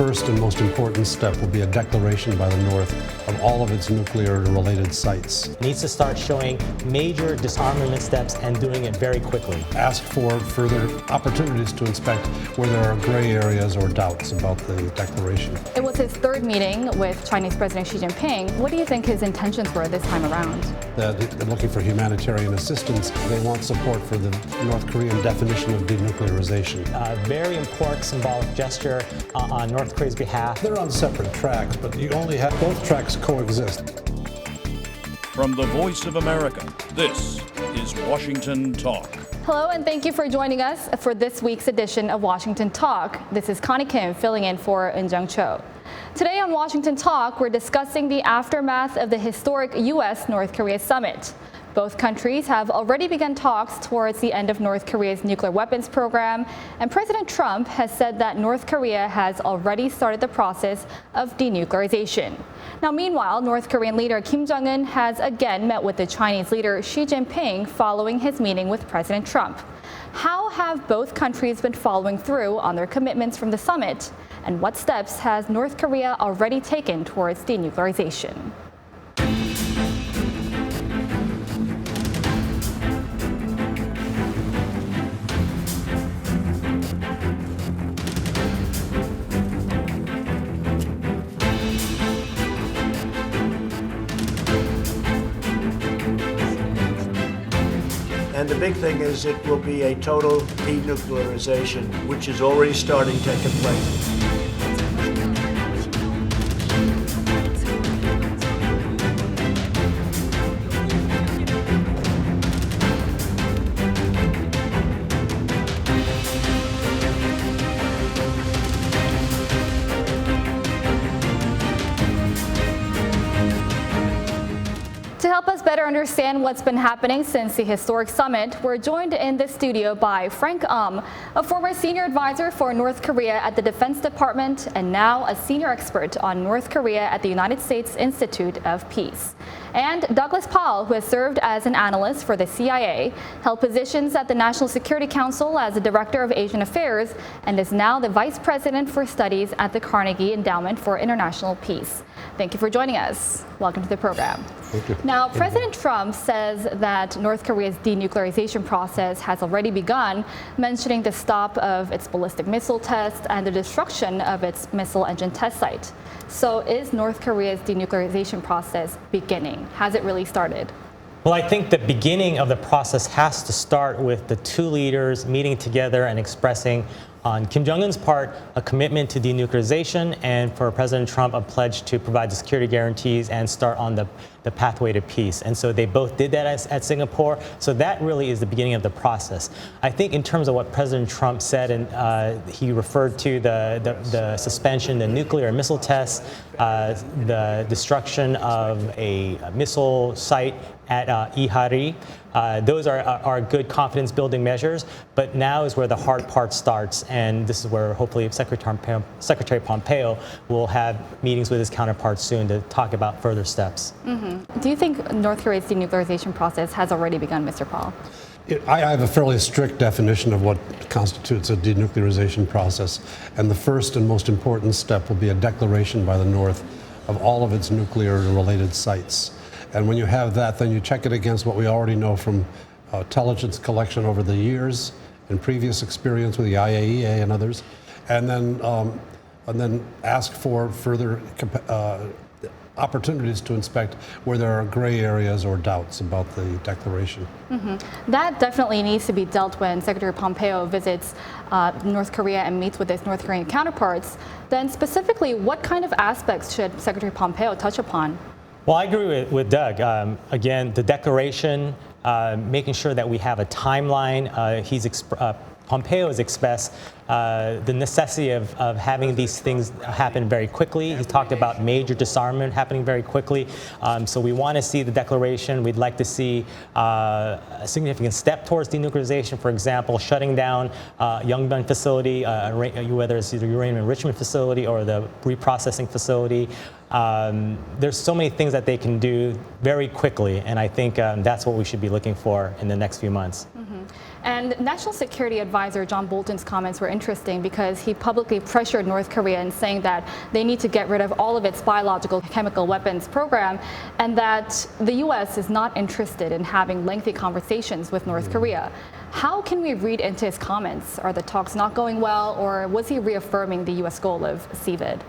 first and most important step will be a declaration by the North of all of its nuclear and related sites. It needs to start showing major disarmament steps and doing it very quickly. Ask for further opportunities to inspect where there are gray areas or doubts about the declaration. It was his third meeting with Chinese President Xi Jinping. What do you think his intentions were this time around? They're looking for humanitarian assistance. They want support for the North Korean definition of denuclearization. A very important symbolic gesture on North Korea's behalf. They're on separate tracks, but you only have both tracks coexist. From the Voice of America, this is Washington Talk. Hello, and thank you for joining us for this week's edition of Washington Talk. This is Connie Kim filling in for Eunjung Cho. Today on Washington Talk, we're discussing the aftermath of the historic U.S.-North Korea summit. Both countries have already begun talks towards the end of North Korea's nuclear weapons program, and President Trump has said that North Korea has already started the process of denuclearization. Now, meanwhile, North Korean leader Kim Jong-un has again met with the Chinese leader Xi Jinping following his meeting with President Trump. How have both countries been following through on their commitments from the summit? And what steps has North Korea already taken towards denuclearization? And the big thing is it will be a total denuclearization, which is already starting taking place. To help us better understand what's been happening since the historic summit, we're joined in the studio by Frank a former senior advisor for North Korea at the Defense Department and now a senior expert on North Korea at the United States Institute of Peace. And Douglas Paal, who has served as an analyst for the CIA, held positions at the National Security Council as the Director of Asian Affairs, and is now the Vice President for Studies at the Carnegie Endowment for International Peace. Thank you for joining us. Welcome to the program. Thank you. Now, President Trump says that North Korea's denuclearization process has already begun, mentioning the stop of its ballistic missile test and the destruction of its missile engine test site. So is North Korea's denuclearization process beginning? Has it really started? Well, I think the beginning of the process has to start with the two leaders meeting together and expressing on Kim Jong-un's part a commitment to denuclearization, and for President Trump a pledge to provide the security guarantees and start on the pathway to peace. And so they both did that at Singapore. So that really is the beginning of the process. I think in terms of what President Trump said, and he referred to the suspension, the nuclear and missile tests, the destruction of a missile site at Ihari. Those are good confidence-building measures, but now is where the hard part starts, and this is where hopefully Secretary Pompeo will have meetings with his counterparts soon to talk about further steps. Mm-hmm. Do you think North Korea's denuclearization process has already begun, Mr. Paal? I have a fairly strict definition of what constitutes a denuclearization process, and the first and most important step will be a declaration by the North of all of its nuclear and related sites. And when you have that, then you check it against what we already know from intelligence collection over the years and previous experience with the IAEA and others, and then ask for further opportunities to inspect where there are gray areas or doubts about the declaration. Mm-hmm. That definitely needs to be dealt when Secretary Pompeo visits North Korea and meets with his North Korean counterparts. Then specifically, what kind of aspects should Secretary Pompeo touch upon? Well, I agree with Doug. Again, the declaration, making sure that we have a timeline. Pompeo has expressed the necessity of having these things happen very quickly. He talked about major disarmament happening very quickly. So we want to see the declaration. We'd like to see a significant step towards denuclearization. For example, shutting down Yongbyon facility, whether it's the uranium enrichment facility or the reprocessing facility. There's so many things that they can do very quickly, and I think that's what we should be looking for in the next few months. Mm-hmm. And National Security Advisor John Bolton's comments were interesting because he publicly pressured North Korea in saying that they need to get rid of all of its biological chemical weapons program, and that the U.S. is not interested in having lengthy conversations with North Korea. How can we read into his comments? Are the talks not going well, or was he reaffirming the U.S. goal of CVID?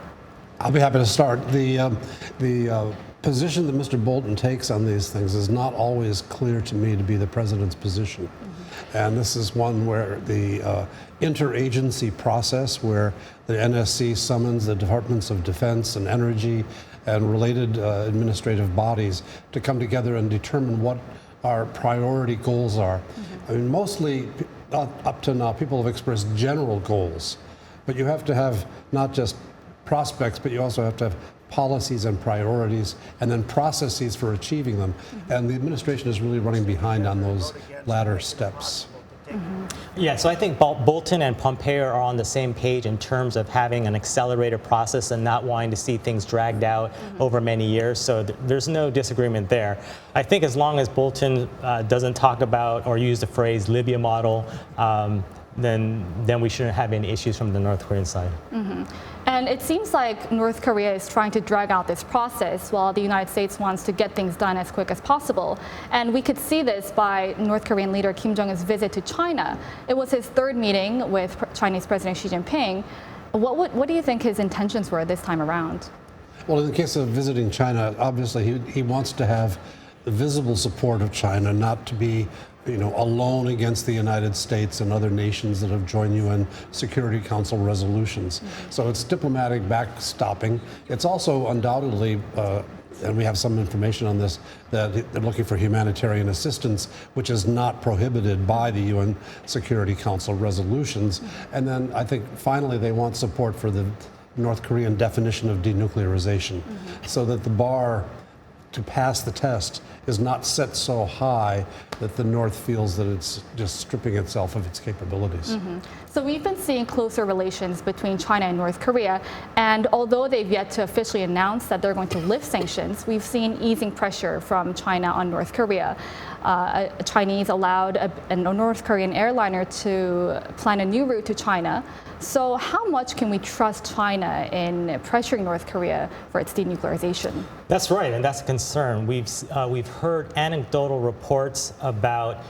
I'll be happy to start. The position that Mr. Bolton takes on these things is not always clear to me to be the president's position. And this is one where the interagency process, where the NSC summons the Departments of Defense and Energy and related administrative bodies to come together and determine what our priority goals are. I mean, mostly up to now, people have expressed general goals, but you have to have not just prospects, but you also have to have policies and priorities, and then processes for achieving them. And the administration is really running behind on those latter steps. Yeah, so I think Bolton and Pompeo are on the same page in terms of having an accelerated process and not wanting to see things dragged out over many years. So there's no disagreement there. I think as long as Bolton doesn't talk about or use the phrase Libya model, then we shouldn't have any issues from the North Korean side. And it seems like North Korea is trying to drag out this process while the United States wants to get things done as quick as possible. And we could see this by North Korean leader Kim Jong-un's visit to China. It was his third meeting with Chinese President Xi Jinping. What do you think his intentions were this time around? Well, in the case of visiting China, obviously he wants to have the visible support of China, not to be alone against the United States and other nations that have joined UN Security Council resolutions. So it's diplomatic backstopping. It's also undoubtedly, and we have some information on this, that they're looking for humanitarian assistance, which is not prohibited by the UN Security Council resolutions. And then I think finally they want support for the North Korean definition of denuclearization, so that the bar to pass the test is not set so high that the North feels that it's just stripping itself of its capabilities. So we've been seeing closer relations between China and North Korea, and although they've yet to officially announce that they're going to lift sanctions, we've seen easing pressure from China on North Korea. Chinese allowed a North Korean airliner to plan a new route to China. So how much can we trust China in pressuring North Korea for its denuclearization? That's right, and that's a concern. We've heard anecdotal reports about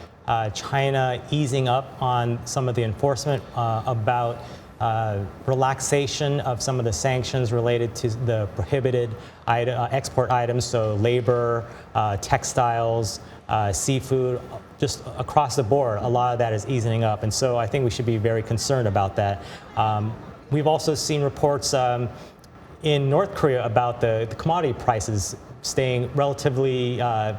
China easing up on some of the enforcement, about relaxation of some of the sanctions related to the prohibited export items, so labor, textiles, seafood, just across the board, a lot of that is easing up. And so I think we should be very concerned about that. We've also seen reports in North Korea about the commodity prices staying relatively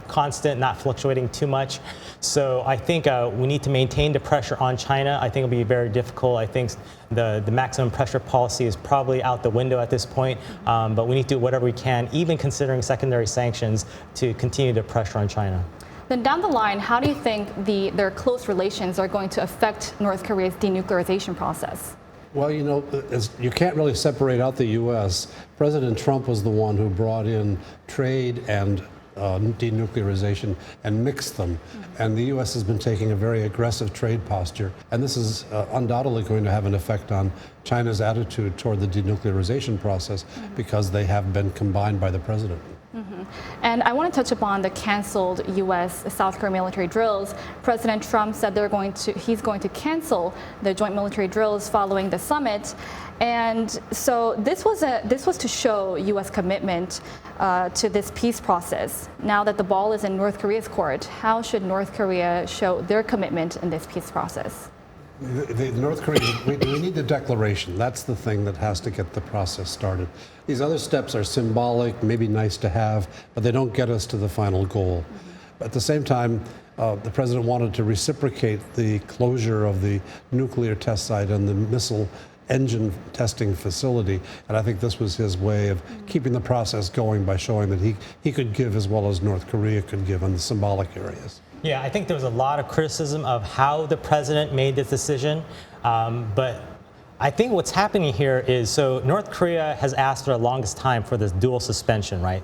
constant, not fluctuating too much. So I think we need to maintain the pressure on China. I think it'll be very difficult. I think the maximum pressure policy is probably out the window at this point, but we need to do whatever we can, even considering secondary sanctions, to continue the pressure on China. Then down the line, how do you think their close relations are going to affect North Korea's denuclearization process? Well, you can't really separate out the U.S. President Trump was the one who brought in trade and denuclearization and mixed them. And the U.S. has been taking a very aggressive trade posture. And this is undoubtedly going to have an effect on China's attitude toward the denuclearization process, because they have been combined by the president. And I want to touch upon the canceled U.S. South Korea military drills. President Trump said he's going to cancel the joint military drills following the summit. And so this was to show U.S. commitment to this peace process. Now that the ball is in North Korea's court, how should North Korea show their commitment in this peace process? The North Korea, we need the declaration. That's the thing that has to get the process started. These other steps are symbolic, maybe nice to have, but they don't get us to the final goal. At the same time, the president wanted to reciprocate the closure of the nuclear test site and the missile engine testing facility, and I think this was his way of keeping the process going by showing that he could give as well as North Korea could give on the symbolic areas. Yeah, I think there was a lot of criticism of how the president made this decision, but I think what's happening here is, so North Korea has asked for the longest time for this dual suspension, right?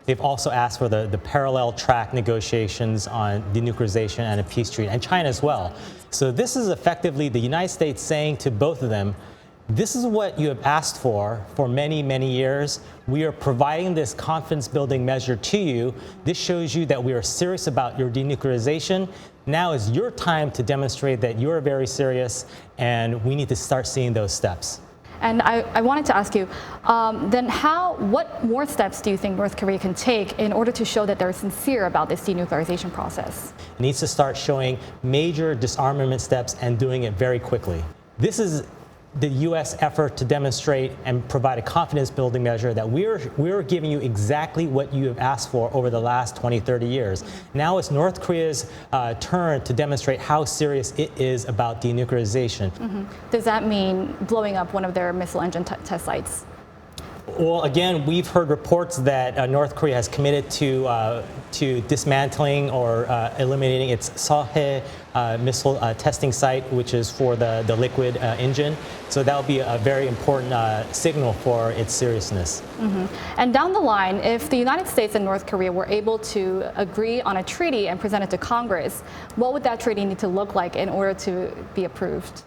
They've also asked for the parallel track negotiations on denuclearization and a peace treaty, and China as well. So this is effectively the United States saying to both of them, this is what you have asked for many, many years. We are providing this confidence-building measure to you. This shows you that we are serious about your denuclearization. Now is your time to demonstrate that you're very serious, and we need to start seeing those steps. And I wanted to ask you, then what more steps do you think North Korea can take in order to show that they're sincere about this denuclearization process? It needs to start showing major disarmament steps and doing it very quickly. This is the U.S. effort to demonstrate and provide a confidence-building measure that we're giving you exactly what you have asked for over the last 20, 30 years. Now it's North Korea's turn to demonstrate how serious it is about denuclearization. Mm-hmm. Does that mean blowing up one of their missile engine test sites? Well, again, we've heard reports that North Korea has committed to dismantling or eliminating its Seohae missile testing site, which is for the liquid engine. So that will be a very important signal for its seriousness. Mm-hmm. And down the line, if the United States and North Korea were able to agree on a treaty and present it to Congress, what would that treaty need to look like in order to be approved?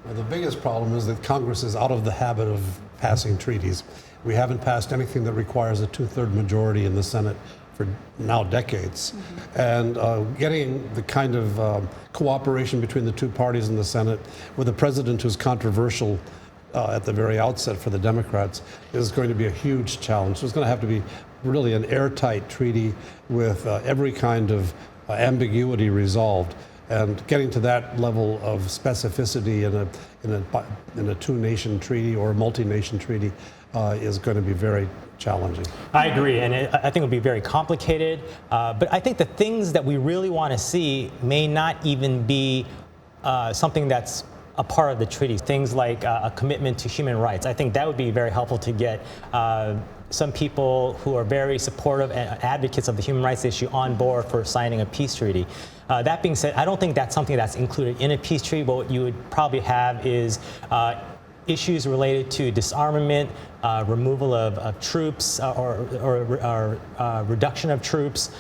Well, the biggest problem is that Congress is out of the habit of passing treaties. We haven't passed anything that requires a two-thirds majority in the Senate for now decades. Mm-hmm. And getting the kind of cooperation between the two parties in the Senate with a president who's controversial at the very outset for the Democrats is going to be a huge challenge. So it's going to have to be really an airtight treaty with every kind of ambiguity resolved. And getting to that level of specificity in a two-nation treaty or a multi-nation treaty is going to be very challenging. I agree, and I think it'll be very complicated. But I think the things that we really want to see may not even be something that's a part of the treaty. Things like a commitment to human rights. I think that would be very helpful to get some people who are very supportive and advocates of the human rights issue on board for signing a peace treaty. That being said, I don't think that's something that's included in a peace treaty. What you would probably have is issues related to disarmament, removal of troops or reduction of troops,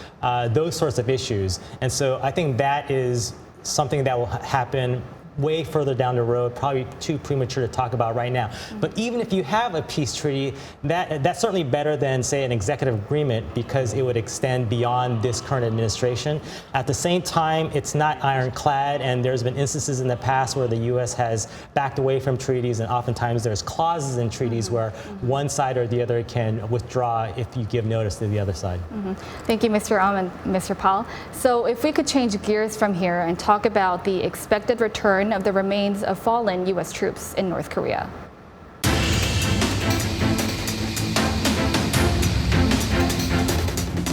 those sorts of issues. And so I think that is something that will happen way further down the road, probably too premature to talk about right now. Mm-hmm. But even if you have a peace treaty, that's certainly better than, say, an executive agreement because it would extend beyond this current administration. At the same time, it's not ironclad, and there's been instances in the past where the U.S. has backed away from treaties, and oftentimes there's clauses in treaties where one side or the other can withdraw if you give notice to the other side. Mm-hmm. Thank you, Mr. and Mr. Paal. So if we could change gears from here and talk about the expected return of the remains of fallen U.S. troops in North Korea.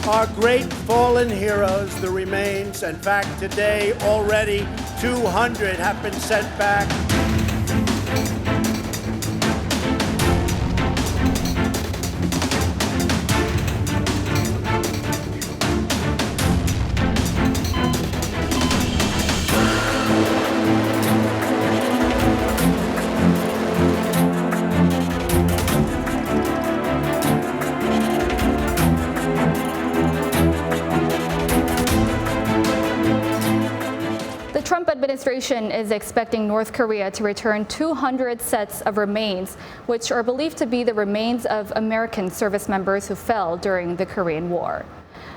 Our great fallen heroes, the remains, in fact, today already 200 have been sent back. The Trump administration is expecting North Korea to return 200 sets of remains, which are believed to be the remains of American service members who fell during the Korean War.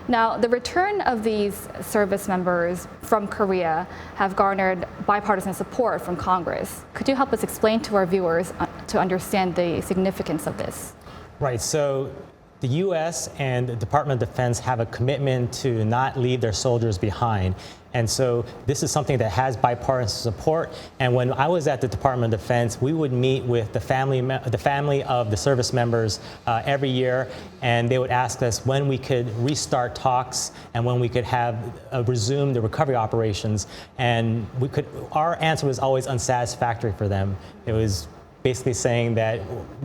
Now, the return of these service members from Korea have garnered bipartisan support from Congress. Could you help us explain to our viewers to understand the significance of this? Right. So the U.S. and the Department of Defense have a commitment to not leave their soldiers behind. And so this is something that has bipartisan support. And when I was at the Department of Defense, we would meet with the family of the service members every year, and they would ask us when we could restart talks and when we could have resume the recovery operations. And our answer was always unsatisfactory for them. It was basically saying that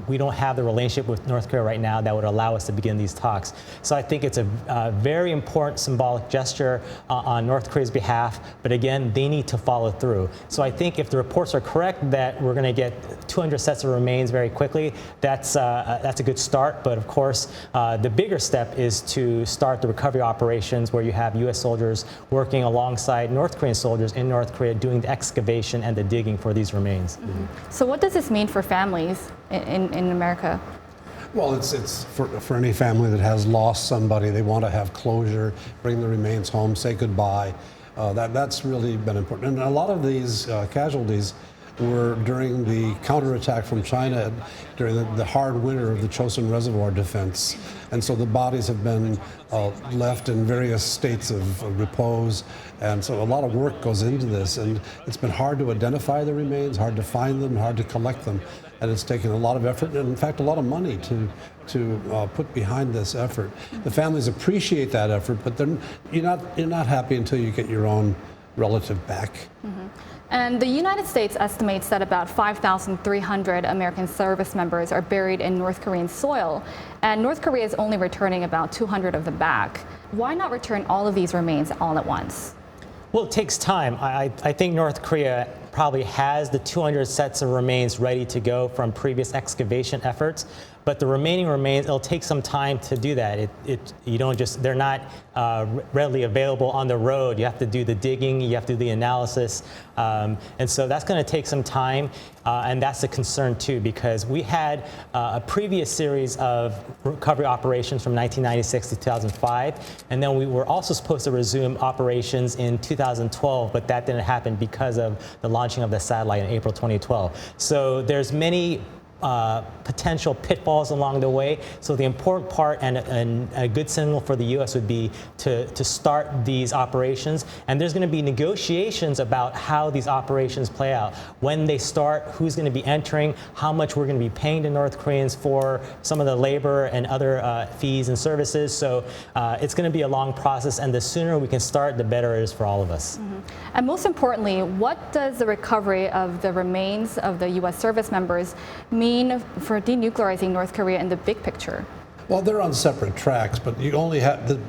we don't have the relationship with North Korea right now that would allow us to begin these talks. So I think it's a very important symbolic gesture on North Korea's behalf, but again, they need to follow through. So I think if the reports are correct that we're going to get 200 sets of remains very quickly, that's a good start. But of course, the bigger step is to start the recovery operations where you have U.S. soldiers working alongside North Korean soldiers in North Korea doing the excavation and the digging for these remains. Mm-hmm. So what does this mean for families in America? Well, it's for any family that has lost somebody, they want to have closure, bring the remains home, say goodbye. That's really been important. And a lot of these casualties were during the counterattack from China during the hard winter of the Chosin Reservoir defense. And so the bodies have been left in various states of repose. And so a lot of work goes into this. And it's been hard to identify the remains, hard to find them, hard to collect them. And it's taken a lot of effort and, in fact, a lot of money to put behind this effort. The families appreciate that effort, but you're not happy until you get your own relative back. Mm-hmm. And the United States estimates that about 5,300 American service members are buried in North Korean soil, and North Korea is only returning about 200 of them back. Why not return all of these remains all at once? Well, it takes time. I think North Korea probably has the 200 sets of remains ready to go from previous excavation efforts. But the remaining remains, it'll take some time to do that. They're not readily available on the road. You have to do the digging, you have to do the analysis. And so that's going to take some time. And that's a concern too, because we had a previous series of recovery operations from 1996 to 2005. And then we were also supposed to resume operations in 2012, but that didn't happen because of the launching of the satellite in April 2012. So there's many potential pitfalls along the way. So the important part and a good signal for the U.S. would be to start these operations. And there's going to be negotiations about how these operations play out. When they start, who's going to be entering, how much we're going to be paying the North Koreans for some of the labor and other fees and services. So it's going to be a long process. And the sooner we can start, the better it is for all of us. Mm-hmm. And most importantly, what does the recovery of the remains of the U.S. service members mean for denuclearizing North Korea in the big picture? Well, they're on separate tracks, but you only have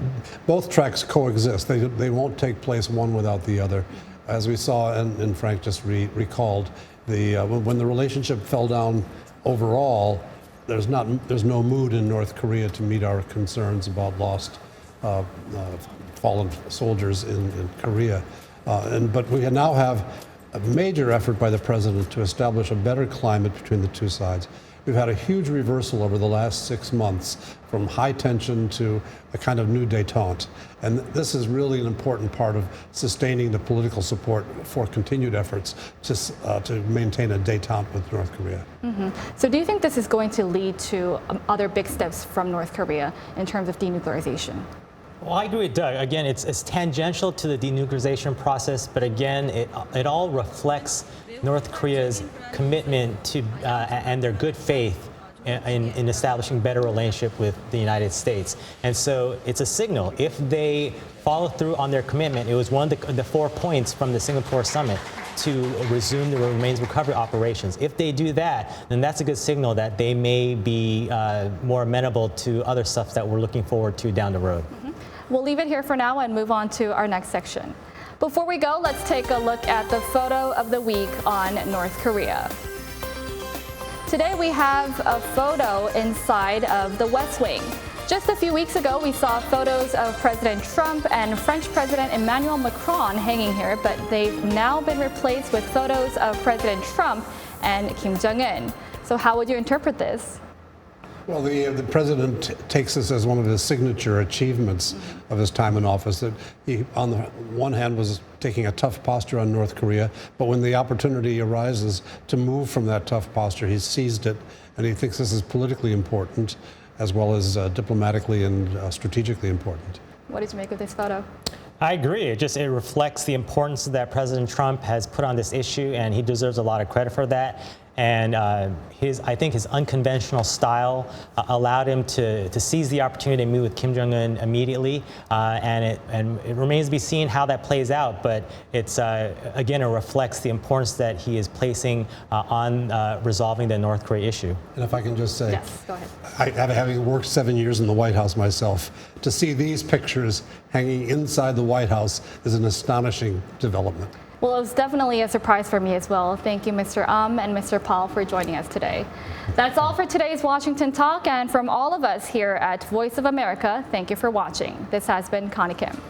both tracks coexist. They won't take place one without the other. As we saw, and Frank just recalled, when the relationship fell down overall, there's no mood in North Korea to meet our concerns about lost, fallen soldiers in Korea. But we now have a major effort by the president to establish a better climate between the two sides. We've had a huge reversal over the last 6 months from high tension to a kind of new détente. And this is really an important part of sustaining the political support for continued efforts to maintain a détente with North Korea. Mm-hmm. So do you think this is going to lead to other big steps from North Korea in terms of denuclearization? Well, I agree with Doug. Again, it's tangential to the denuclearization process, but again, it all reflects North Korea's commitment to and their good faith in establishing better relationship with the United States. And so it's a signal. If they follow through on their commitment, it was one of the 4 points from the Singapore summit to resume the remains recovery operations. If they do that, then that's a good signal that they may be more amenable to other stuff that we're looking forward to down the road. Mm-hmm. We'll leave it here for now and move on to our next section. Before we go, let's take a look at the photo of the week on North Korea. Today we have a photo inside of the West Wing. Just a few weeks ago, we saw photos of President Trump and French President Emmanuel Macron hanging here, but they've now been replaced with photos of President Trump and Kim Jong-un. So how would you interpret this? Well, the president takes this as one of his signature achievements of his time in office, that he, on the one hand, was taking a tough posture on North Korea, but when the opportunity arises to move from that tough posture, he's seized it, and he thinks this is politically important as well as diplomatically and strategically important. What did you make of this photo? I agree. It reflects the importance that President Trump has put on this issue, and he deserves a lot of credit for that. and I think his unconventional style allowed him to seize the opportunity to meet with Kim Jong-un immediately, and it remains to be seen how that plays out. But it's again, it reflects the importance that he is placing on resolving the North Korea issue. And if I can just say, Yes, go ahead. Having worked 7 years in the White House myself, to see these pictures hanging inside the White House is an astonishing development. Well, it was definitely a surprise for me as well. Thank you, Mr. and Mr. Paal, for joining us today. That's all for today's Washington Talk, and from all of us here at Voice of America, thank you for watching. This has been Connie Kim.